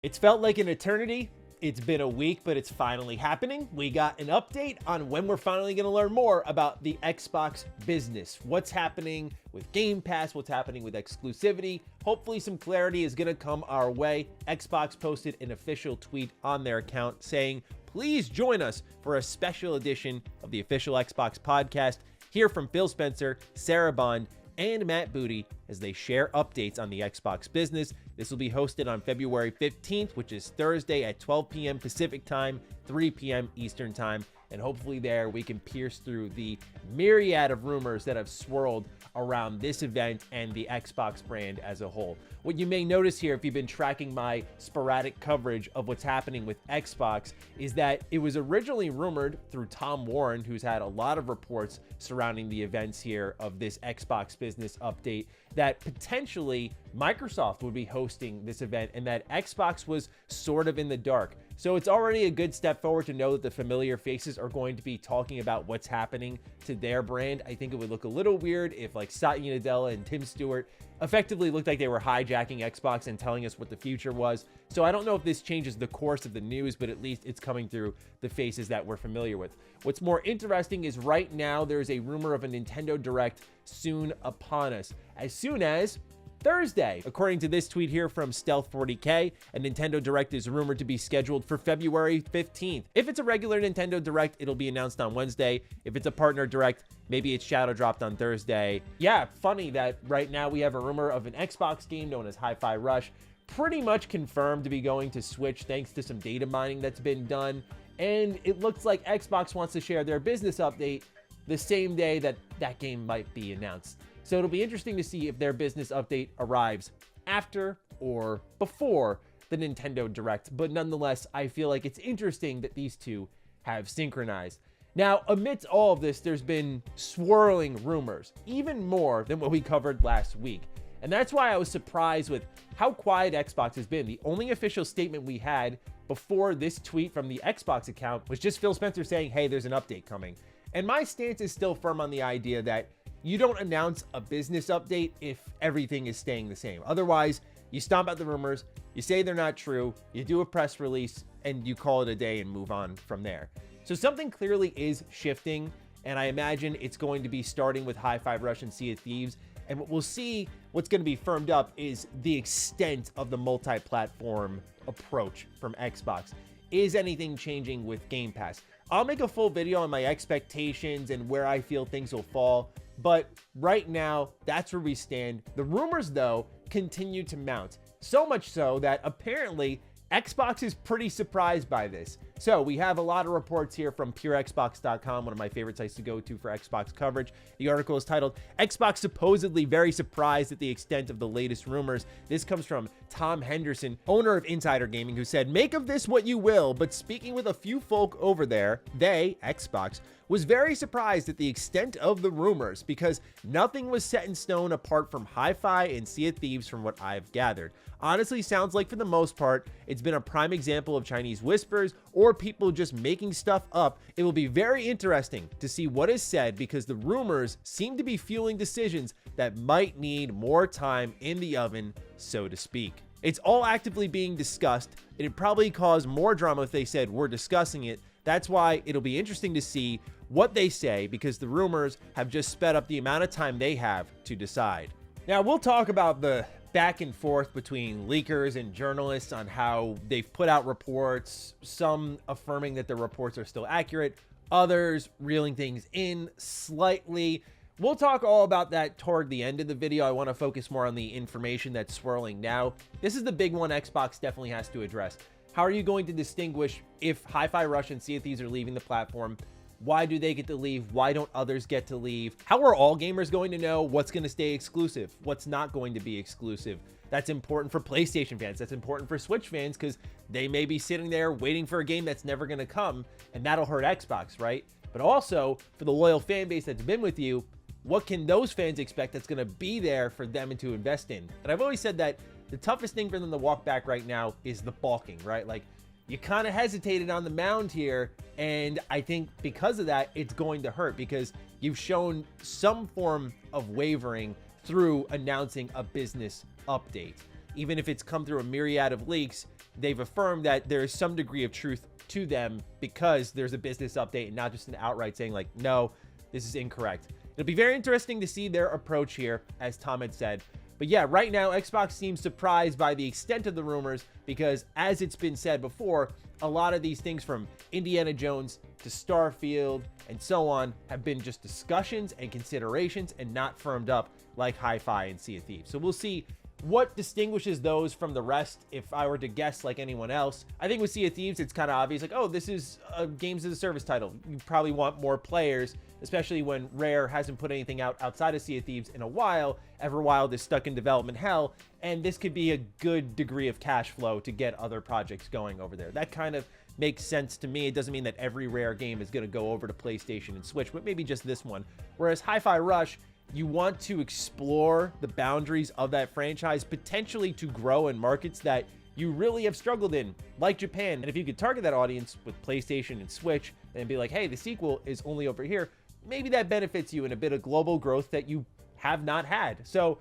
It's felt like an eternity. It's been a week, but it's finally happening. We got an update on when we're finally going to learn more about the Xbox business. What's happening with Game Pass, what's happening with exclusivity. Hopefully some clarity is going to come our way. Xbox posted an official tweet on their account saying, please join us for a special edition of the official Xbox podcast. Hear from Phil Spencer, Sarah Bond, and Matt Booty as they share updates on the Xbox business. This will be hosted on February 15th, which is Thursday at 12 p.m. Pacific time, 3 p.m. Eastern time. And hopefully there we can pierce through the myriad of rumors that have swirled around this event and the Xbox brand as a whole. What you may notice here, if you've been tracking my sporadic coverage of what's happening with Xbox, is that it was originally rumored through Tom Warren, who's had a lot of reports surrounding the events here of this Xbox business update, that potentially Microsoft would be hosting this event and that Xbox was sort of in the dark. So it's already a good step forward to know that the familiar faces are going to be talking about what's happening to their brand. I think it would look a little weird if like Satya Nadella and Tim Stewart effectively looked like they were hijacking Xbox and telling us what the future was. So I don't know if this changes the course of the news, but at least it's coming through the faces that we're familiar with. What's more interesting is right now there's a rumor of a Nintendo Direct soon upon us, as soon as Thursday. According to this tweet here from Stealth40K, a Nintendo Direct is rumored to be scheduled for February 15th. If it's a regular Nintendo Direct, it'll be announced on Wednesday. If it's a partner Direct, maybe it's shadow dropped on Thursday. Yeah, funny that right now we have a rumor of an Xbox game known as Hi-Fi Rush, pretty much confirmed to be going to Switch thanks to some data mining that's been done. And it looks like Xbox wants to share their business update the same day that that game might be announced. So it'll be interesting to see if their business update arrives after or before the Nintendo Direct. But nonetheless, I feel like it's interesting that these two have synchronized. Now, amidst all of this, there's been swirling rumors, even more than what we covered last week. And that's why I was surprised with how quiet Xbox has been. The only official statement we had before this tweet from the Xbox account was just Phil Spencer saying, hey, there's an update coming. And my stance is still firm on the idea that you don't announce a business update if everything is staying the same. Otherwise, you stomp out the rumors, you say they're not true, you do a press release, and you call it a day and move on from there. So something clearly is shifting, and I imagine it's going to be starting with Hi-Fi Rush and Sea of Thieves. And what we'll see, what's going to be firmed up is the extent of the multi-platform approach from Xbox. Is anything changing with Game Pass? I'll make a full video on my expectations and where I feel things will fall. But right now, that's where we stand. The rumors, though, continue to mount. So much so that apparently Xbox is pretty surprised by this. So we have a lot of reports here from PureXbox.com, one of my favorite sites to go to for Xbox coverage. The article is titled, Xbox supposedly very surprised at the extent of the latest rumors. This comes from Tom Henderson, owner of Insider Gaming, who said, make of this what you will, but speaking with a few folk over there, they, Xbox, was very surprised at the extent of the rumors because nothing was set in stone apart from Hi-Fi and Sea of Thieves from what I've gathered. Honestly, sounds like for the most part, it's been a prime example of Chinese whispers or people just making stuff up. It will be very interesting to see what is said because the rumors seem to be fueling decisions that might need more time in the oven, so to speak. It's all actively being discussed. It'd probably cause more drama if they said we're discussing it. That's why it'll be interesting to see what they say because the rumors have just sped up the amount of time they have to decide. Now, we'll talk about the back and forth between leakers and journalists on how they've put out reports, some affirming that the reports are still accurate, others reeling things in slightly. We'll talk all about that toward the end of the video. I want to focus more on the information that's swirling now. This is the big one Xbox definitely has to address. How are you going to distinguish if Hi-Fi Rush and Sea of Thieves are leaving the platform? Why do they get to leave? Why don't others get to leave? How are all gamers going to know what's going to stay exclusive? What's not going to be exclusive? That's important for PlayStation fans. That's important for Switch fans because they may be sitting there waiting for a game that's never going to come, and that'll hurt Xbox, right? But also, for the loyal fan base that's been with you, what can those fans expect that's going to be there for them to invest in? And I've always said that the toughest thing for them to walk back right now is the balking, right? Like, you kind of hesitated on the mound here, and I think because of that, it's going to hurt because you've shown some form of wavering through announcing a business update. Even if it's come through a myriad of leaks, they've affirmed that there is some degree of truth to them because there's a business update and not just an outright saying like, no, this is incorrect. It'll be very interesting to see their approach here, as Tom had said. But yeah, right now, Xbox seems surprised by the extent of the rumors because, as it's been said before, a lot of these things from Indiana Jones to Starfield and so on have been just discussions and considerations and not firmed up like Hi-Fi and Sea of Thieves. So we'll see what distinguishes those from the rest. If I were to guess like anyone else, I think with Sea of Thieves, it's kind of obvious, like, oh, this is a games as a service title. You probably want more players, especially when Rare hasn't put anything out outside of Sea of Thieves in a while. Everwild is stuck in development hell, and this could be a good degree of cash flow to get other projects going over there. That kind of makes sense to me. It doesn't mean that every Rare game is going to go over to PlayStation and Switch, but maybe just this one. Whereas Hi-Fi Rush, you want to explore the boundaries of that franchise, potentially to grow in markets that you really have struggled in, like Japan. And if you could target that audience with PlayStation and Switch and be like, hey, the sequel is only over here, maybe that benefits you in a bit of global growth that you have not had. So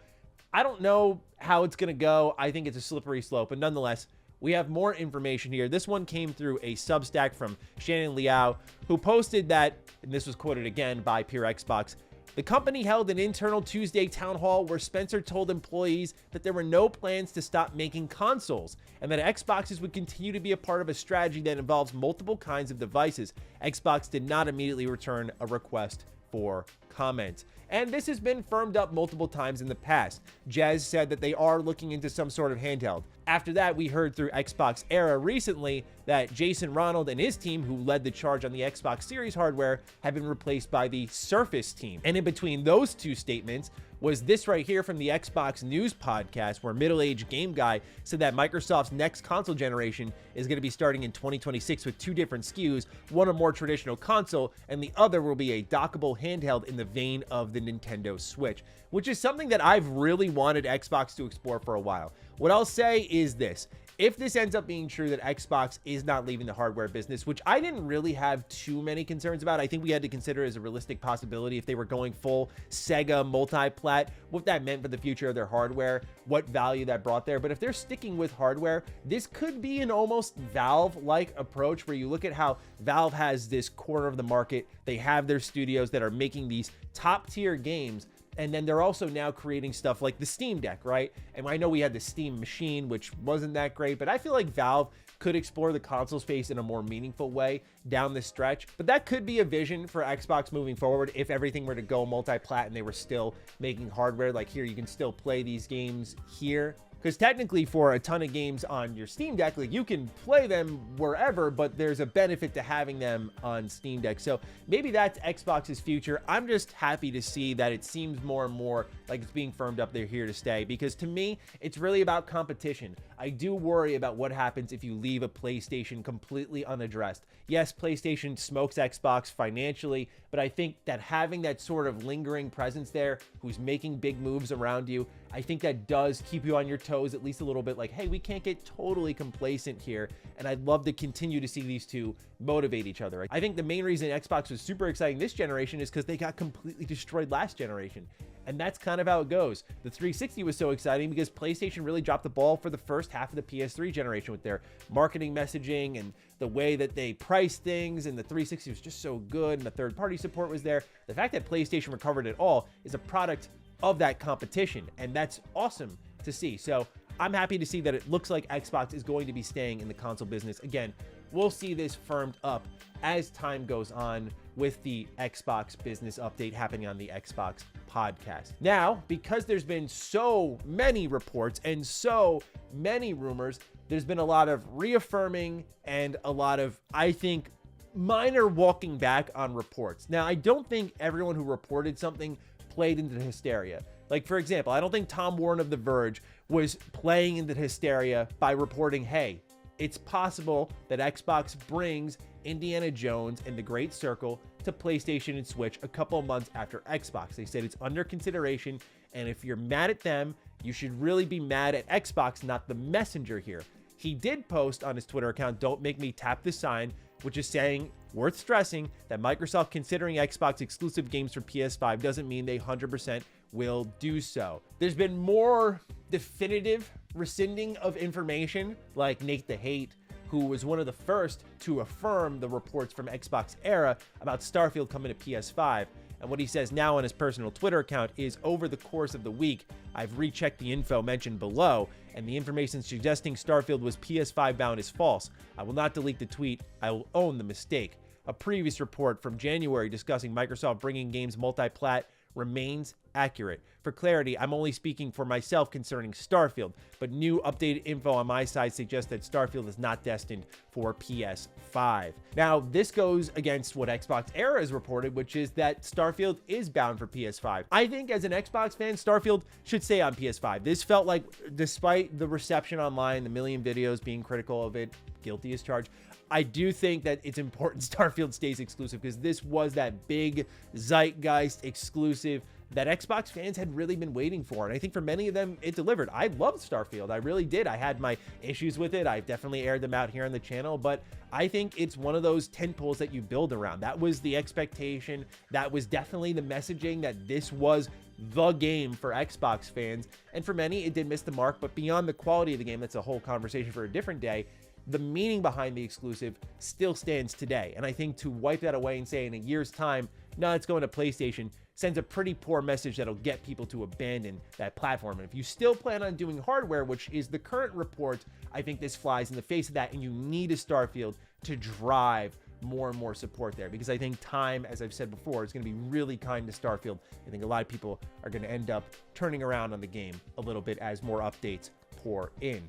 I don't know how it's going to go. I think it's a slippery slope, but nonetheless, we have more information here. This one came through a Substack from Shannon Liao, who posted that, and this was quoted again by Pure Xbox, the company held an internal Tuesday town hall where Spencer told employees that there were no plans to stop making consoles and that Xboxes would continue to be a part of a strategy that involves multiple kinds of devices. Xbox did not immediately return a request for comment. And this has been firmed up multiple times in the past. Jez said that they are looking into some sort of handheld. After that, we heard through Xbox Era recently that Jason Ronald and his team, who led the charge on the Xbox Series hardware, have been replaced by the Surface team. And in between those two statements was this right here from the Xbox News podcast, where middle-aged game guy said that Microsoft's next console generation is going to be starting in 2026 with two different SKUs, one a more traditional console, and the other will be a dockable handheld in the vein of the Nintendo Switch, which is something that I've really wanted Xbox to explore for a while. What I'll say is this. If this ends up being true that Xbox is not leaving the hardware business, which I didn't really have too many concerns about, I think we had to consider as a realistic possibility if they were going full Sega multi-plat, what that meant for the future of their hardware, what value that brought there. But if they're sticking with hardware, this could be an almost Valve-like approach where you look at how Valve has this corner of the market. They have their studios that are making these top-tier games, and then they're also now creating stuff like the Steam Deck, right? And I know we had the Steam Machine, which wasn't that great, but I feel like Valve could explore the console space in a more meaningful way down the stretch. But that could be a vision for Xbox moving forward if everything were to go multi-plat and they were still making hardware. Like here, you can still play these games here. Because technically for a ton of games on your Steam Deck, like you can play them wherever, but there's a benefit to having them on Steam Deck. So maybe that's Xbox's future. I'm just happy to see that it seems more and more like it's being firmed up. They're here to stay, because to me, it's really about competition. I do worry about what happens if you leave a PlayStation completely unaddressed. Yes, PlayStation smokes Xbox financially, but I think that having that sort of lingering presence there, who's making big moves around you, I think that does keep you on your toes at least a little bit, like, hey, we can't get totally complacent here. And I'd love to continue to see these two motivate each other. I think the main reason Xbox was super exciting this generation is because they got completely destroyed last generation. And that's kind of how it goes. The 360 was so exciting because PlayStation really dropped the ball for the first half of the PS3 generation with their marketing messaging and the way that they priced things, and the 360 was just so good, and the third-party support was there. The fact that PlayStation recovered it all is a product of that competition, and that's awesome to see. So I'm happy to see that it looks like Xbox is going to be staying in the console business. Again, we'll see this firmed up as time goes on with the Xbox business update happening on the Xbox podcast. Now, because there's been so many reports and so many rumors, there's been a lot of reaffirming and a lot of, I think, minor walking back on reports. Now, I don't think everyone who reported something played into the hysteria. Like, for example, I don't think Tom Warren of The Verge was playing into the hysteria by reporting, hey, it's possible that Xbox brings Indiana Jones and the Great Circle to PlayStation and Switch a couple of months after Xbox. They said it's under consideration, and if you're mad at them, you should really be mad at Xbox, not the messenger here. He did post on his Twitter account, "Don't make me tap the sign," which is saying, worth stressing, that Microsoft considering Xbox exclusive games for PS5 doesn't mean they 100% will do so. There's been more definitive rescinding of information like Nate the Hate, who was one of the first to affirm the reports from Xbox Era about Starfield coming to PS5. And what he says now on his personal Twitter account is, over the course of the week, I've rechecked the info mentioned below, and the information suggesting Starfield was PS5 bound is false. I will not delete the tweet. I will own the mistake. A previous report from January discussing Microsoft bringing games multi-plat remains accurate. For clarity, I'm only speaking for myself concerning Starfield, but new updated info on my side suggests that Starfield is not destined for PS5. Now, this goes against what Xbox Era has reported, which is that Starfield is bound for PS5. I think as an Xbox fan, Starfield should stay on PS5. This felt like, despite the reception online, the million videos being critical of it, guilty as charged, I do think that it's important Starfield stays exclusive, because this was that big zeitgeist exclusive that Xbox fans had really been waiting for. And I think for many of them, it delivered. I loved Starfield. I really did. I had my issues with it. I've definitely aired them out here on the channel, but I think it's one of those tentpoles that you build around. That was the expectation. That was definitely the messaging that this was the game for Xbox fans. And for many, it did miss the mark, but beyond the quality of the game, that's a whole conversation for a different day. The meaning behind the exclusive still stands today. And I think to wipe that away and say in a year's time, no, it's going to PlayStation, sends a pretty poor message that'll get people to abandon that platform. And if you still plan on doing hardware, which is the current report, I think this flies in the face of that, and you need a Starfield to drive more and more support there, because I think time, as I've said before, is going to be really kind to Starfield. I think a lot of people are going to end up turning around on the game a little bit as more updates pour in.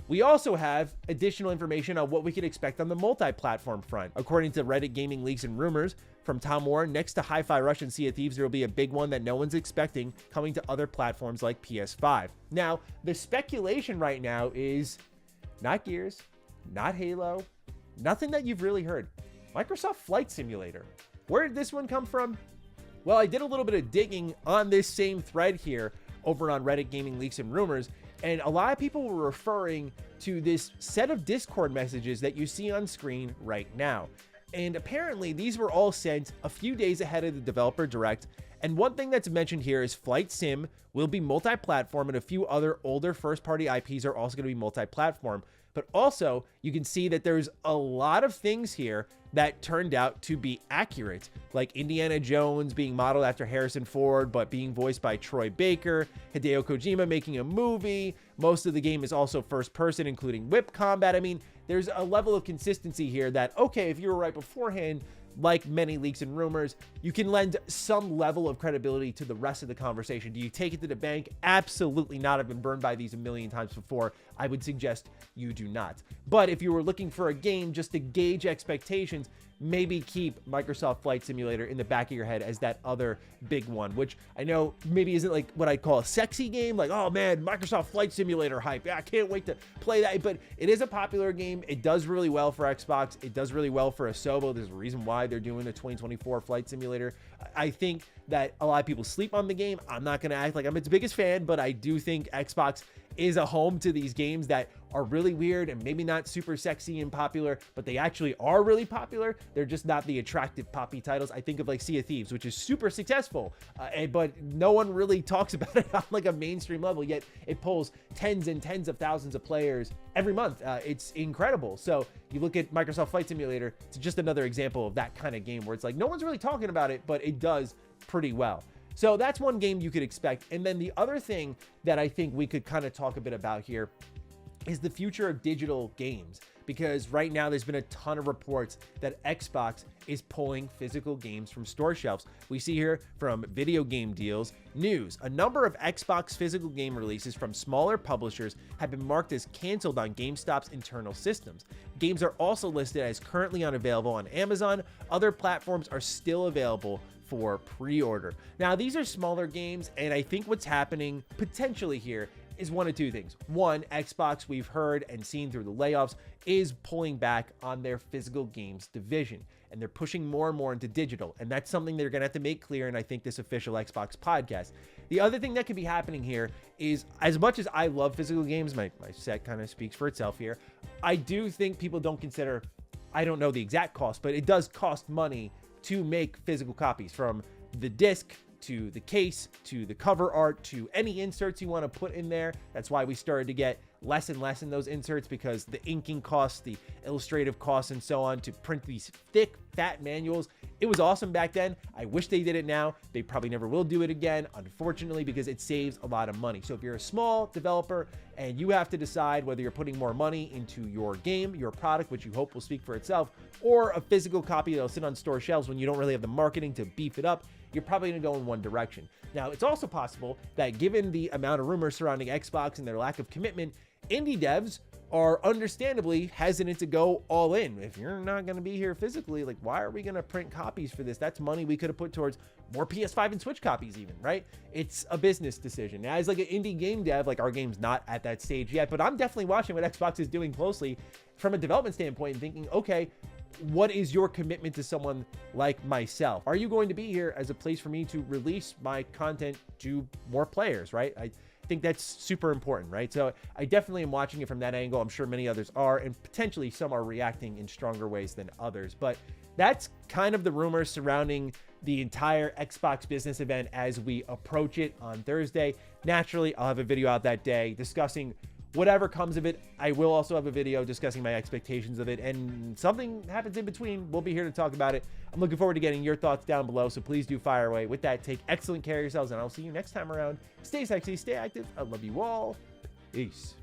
We also have additional information on what we could expect on the multi-platform front. According to Reddit gaming leaks and rumors from Tom Warren, next to Hi-Fi Rush and Sea of Thieves, there will be a big one that no one's expecting coming to other platforms like PS5. Now, the speculation right now is not Gears, not Halo, nothing that you've really heard. Microsoft Flight Simulator. Where did this one come from? Well, I did a little bit of digging on this same thread here over on Reddit gaming leaks and rumors, and a lot of people were referring to this set of Discord messages that you see on screen right now. And apparently these were all sent a few days ahead of the developer direct. And one thing that's mentioned here is Flight Sim will be multi-platform, and a few other older first-party IPs are also going to be multi-platform. But also, you can see that there's a lot of things here that turned out to be accurate, like Indiana Jones being modeled after Harrison Ford, but being voiced by Troy Baker, Hideo Kojima making a movie. Most of the game is also first person, including whip combat. I mean, there's a level of consistency here that, okay, if you were right beforehand, like many leaks and rumors, you can lend some level of credibility to the rest of the conversation. Do you take it to the bank? Absolutely not. I've been burned by these a million times before. I would suggest you do not. But if you were looking for a game just to gauge expectations, maybe keep Microsoft Flight Simulator in the back of your head as that other big one, which I know maybe isn't like what I'd call a sexy game, like, oh man, Microsoft Flight Simulator hype. Yeah, I can't wait to play that. But it is a popular game. It does really well for Xbox. It does really well for Asobo. There's a reason why they're doing the 2024 Flight Simulator. I think that a lot of people sleep on the game. I'm not going to act like I'm its biggest fan, but I do think Xbox is a home to these games that are really weird and maybe not super sexy and popular, but they actually are really popular. They're just not the attractive poppy titles. I think of like Sea of Thieves, which is super successful, but no one really talks about it on like a mainstream level, yet it pulls tens and tens of thousands of players every month. It's incredible. So you look at Microsoft Flight Simulator, it's just another example of that kind of game where it's like no one's really talking about it, but it does pretty well. So that's one game you could expect. And then the other thing that I think we could kind of talk a bit about here is the future of digital games, because right now there's been a ton of reports that Xbox is pulling physical games from store shelves. We see here from Video Game Deals news, a number of Xbox physical game releases from smaller publishers have been marked as canceled on GameStop's internal systems. Games are also listed as currently unavailable on Amazon. Other platforms are still available for pre-order. Now, these are smaller games, and I think what's happening potentially here is one of two things. One, Xbox, we've heard and seen through the layoffs, is pulling back on their physical games division, and they're pushing more and more into digital, and that's something they're gonna have to make clear in, I think, this official Xbox podcast. The other thing that could be happening here is, as much as I love physical games, my set kind of speaks for itself here, I do think people don't consider, I don't know the exact cost, but it does cost money to make physical copies, from the disc to the case, to the cover art, to any inserts you want to put in there. That's why we started to get less and less in those inserts, because the inking costs, the illustrative costs, and so on to print these thick, fat manuals. It was awesome back then. I wish they did it now. They probably never will do it again, unfortunately, because it saves a lot of money. So if you're a small developer and you have to decide whether you're putting more money into your game, your product, which you hope will speak for itself, or a physical copy that'll sit on store shelves when you don't really have the marketing to beef it up, you're probably going to go in one direction. Now, it's also possible that given the amount of rumors surrounding Xbox and their lack of commitment, indie devs are understandably hesitant to go all in. If you're not going to be here physically, like, why are we going to print copies for this? That's money we could have put towards more PS5 and Switch copies even, right? It's a business decision. Now, as like an indie game dev, like, our game's not at that stage yet, but I'm definitely watching what Xbox is doing closely from a development standpoint and thinking, okay, what is your commitment to someone like myself? Are you going to be here as a place for me to release my content to more players, right? I think that's super important, right? So I definitely am watching it from that angle. I'm sure many others are, and potentially some are reacting in stronger ways than others. But that's kind of the rumors surrounding the entire Xbox business event as we approach it on Thursday. Naturally, I'll have a video out that day discussing whatever comes of it. I will also have a video discussing my expectations of it, and something happens in between. We'll be here to talk about it. I'm looking forward to getting your thoughts down below, so please do fire away. With that, take excellent care of yourselves, and I'll see you next time around. Stay sexy, stay active. I love you all. Peace.